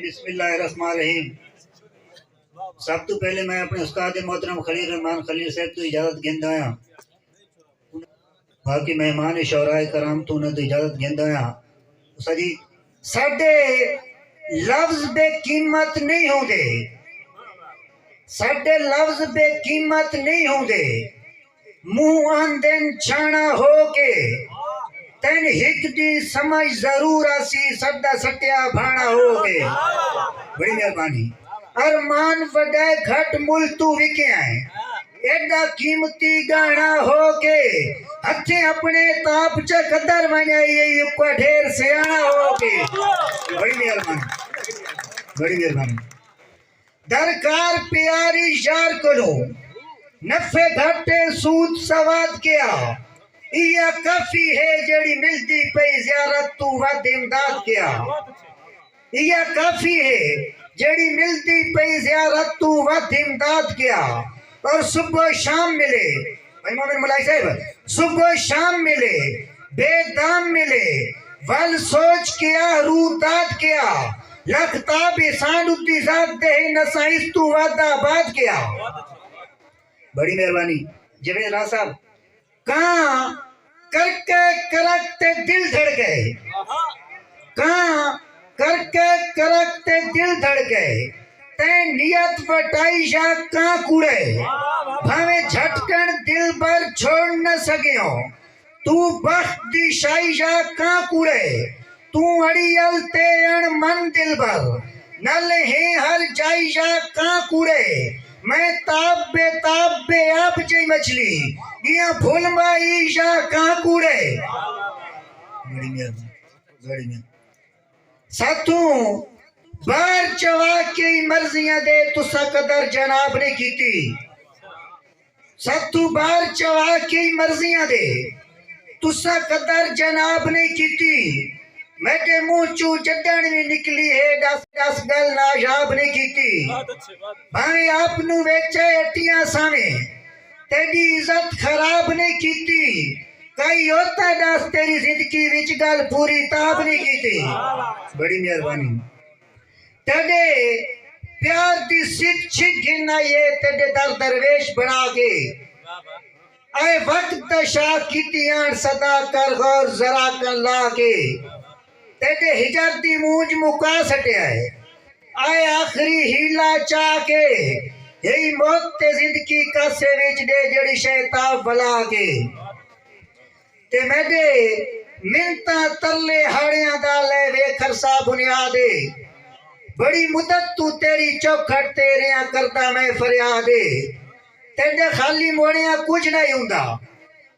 बिस्मिल्लाहिर्रहमानिर्रहीम। सब तो पहले मैं अपने उस्ताद मोहतरम खलील रहमान खलील साहब तो इजाजत घेंदा आया। बाकी मेहमान शौराए कराम तो उन्हें तो इजाजत घेंदा आया। सजी साडे लफ्ज बेकीमत नहीं होंदे, साडे लफ्ज बेकीमत नहीं होंदे। मुंह आंदन छाना हो के तेन हिक दी समझ जरूर आसी सदा सटिया भाना हो के। बड़ी मेहरबानी। अरमान वडे घट मुल तू विके है एडा कीमती गाना हो के हथे अपने ताप च कदर वनाई को ढेर सियाना हो के। बड़ी मेहरबानी, बड़ी मेहरबानी। दरकार प्यारी यार करो नफे घाटे सूद सवाद किया इया काफी है जड़ी मिलती पई ज़ियारत तू वद इमदाद किया। इया काफी है जड़ी मिलती पई ज़ियारत तू वद इमदाद किया। और सुबह शाम मिले भाई मोमिन मुलाई साहब, सुबह शाम मिले बेदाम मिले वल सोच किया रूदाद किया लखताब एहसान उद्दी ज़ात दे नसाइस तू वादा बात किया। बड़ी मेहरबानी। जवेद राज साहब कहाँ करके करकते दिल धड़ गए, कहाँ करके करकते दिल धड़ गए ते नियत वटाई जा कहाँ कूड़े भावे झटकन दिल भर छोड़ न सकियो तू बख्त दी शाई जा कहाँ कूड़े तू अड़ियल ते अण मन दिल भर नल है हर जाई जा कहाँ कूड़े मैं ताब बे आप जई मछली दिया फूल माई जा कहाँ कूड़े। बड़ी मेहरबानी, बड़ी मेहरबानी। सातू बार चवा के मर्जियां दे तुसा कदर जनाब ने कीती, सातू बार चवा के मर्जियां दे तुसा कदर जनाब ने कीती। मेरे मुंह चू जड्डन भी निकली है दस दस गल नायाब ने कीती। भावे आप नु वेचे अटियां सावे तेरी इज्जत खराब ने कीती। कई होता दस तेरी जिंदगी विच गल पूरी ताब ने कीती। बड़ी मेहरबानी। तेरे प्यार दी सिख छिक गिना ये तेरे दर दरवेश बना के आए वक्त शाह कीतियां सदा कर गौर जरा कर ला के तेरे हिजर दी मूंज मुका सटिया है आए आखिरी हीला चाह के यही मौत ते जिंदगी कासे विच दे जड़ी शैतान बला के ते मेरे मिनता तले हाड़ियां दा ले वेखर सा बुनियादे बड़ी मुद्दत तू तेरी चौखट तेरिया करता मैं फरियादे तेरे खाली मोड़िया कुछ नहीं हुंदा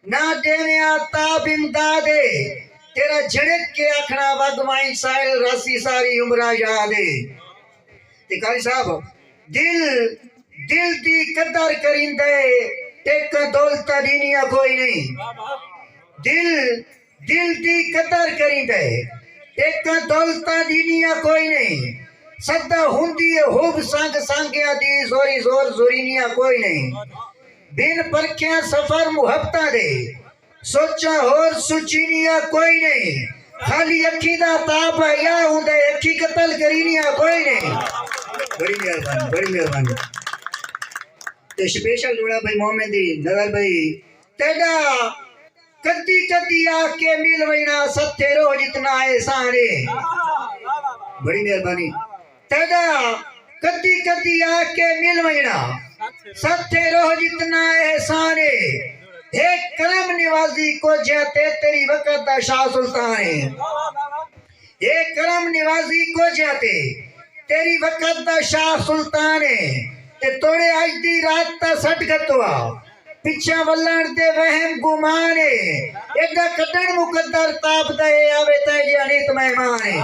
ना देविया ताब इमदादे तेरा झड़क के आखना वगवाई साइल रासी सारी उम्र यादे। ते कारी साहब दिल दिल दी कदर करिंदे टेक दौलत दीनिया कोई नहीं। दिल दिल दी कदर करिंदे टेक दौलत दीनिया कोई नहीं। सदा हुंदी है हुब संग संगिया दी जोरी जोर जोरीनिया कोई नहीं। बिन परखिया सफर मुहब्बता दे सोचा होर सुचीनिया कोई नहीं। खाली अखी दा ताप या हुंदे अखी कतल करीनिया कोई नहीं। बड़ी मेहरबानी, बड़ी मेहरबानी। ते स्पेशल जोड़ा भाई मोहम्मद दी नजर भाई तेरा कद्दी कद्दी आके मिल वैना सत्ते रोज इतना एहसान है। बड़ी मेहरबानी। तेरा कद्दी कद्दी आके मिल वैना सत्ते रोज इतना एहसान है। एक करम निवाजी को जाते तेरी वक़्त दा शाह सुल्तान है। एक करम निवाजी को जाते तेरी वक़्त दा शाह सुल्तान है। ते तोड़े आज दी रात ता सट गतवा पिछा वल्लण दे वहम गुमान है। एदा कदन मुकद्दर ताप दे आवे ते अनित मेहमान है।